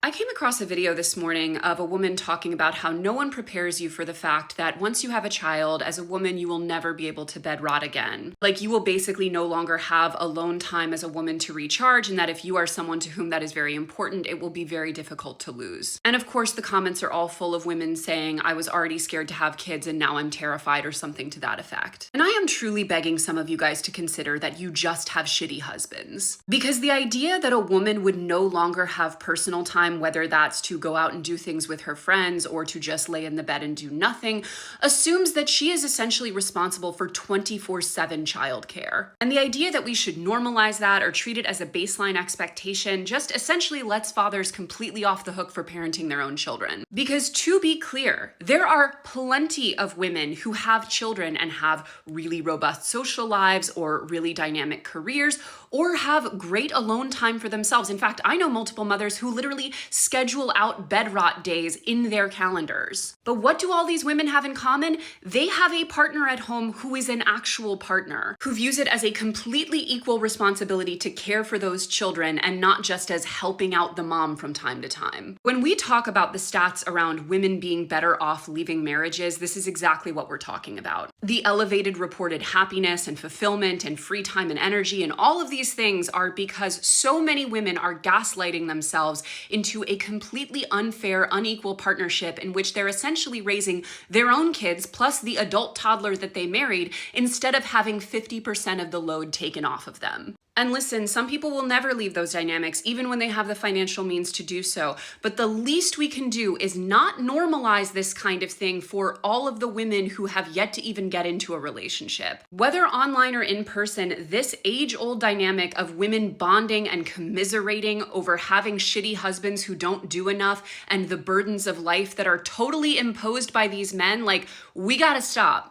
I came across a video this morning of a woman talking about how no one prepares you for the fact that once you have a child, as a woman, you will never be able to bed rot again. Like, you will basically no longer have alone time as a woman to recharge, and that if you are someone to whom that is very important, it will be very difficult to lose. And of course, the comments are all full of women saying, I was already scared to have kids and now I'm terrified, or something to that effect. And I am truly begging some of you guys to consider that you just have shitty husbands. Because the idea that a woman would no longer have personal time, whether that's to go out and do things with her friends or to just lay in the bed and do nothing, assumes that she is essentially responsible for 24/7 childcare. And the idea that we should normalize that or treat it as a baseline expectation just essentially lets fathers completely off the hook for parenting their own children. Because to be clear, there are plenty of women who have children and have really robust social lives or really dynamic careers or have great alone time for themselves. In fact, I know multiple mothers who literally schedule out bed rot days in their calendars. But what do all these women have in common? They have a partner at home who is an actual partner, who views it as a completely equal responsibility to care for those children and not just as helping out the mom from time to time. When we talk about the stats around women being better off leaving marriages, this is exactly what we're talking about. The elevated reported happiness and fulfillment and free time and energy and all of these things are because so many women are gaslighting themselves into a completely unfair, unequal partnership in which they're essentially raising their own kids plus the adult toddler that they married instead of having 50% of the load taken off of them. And listen, some people will never leave those dynamics, even when they have the financial means to do so. But the least we can do is not normalize this kind of thing for all of the women who have yet to even get into a relationship. Whether online or in person, this age-old dynamic of women bonding and commiserating over having shitty husbands who don't do enough and the burdens of life that are totally imposed by these men, like, we gotta stop.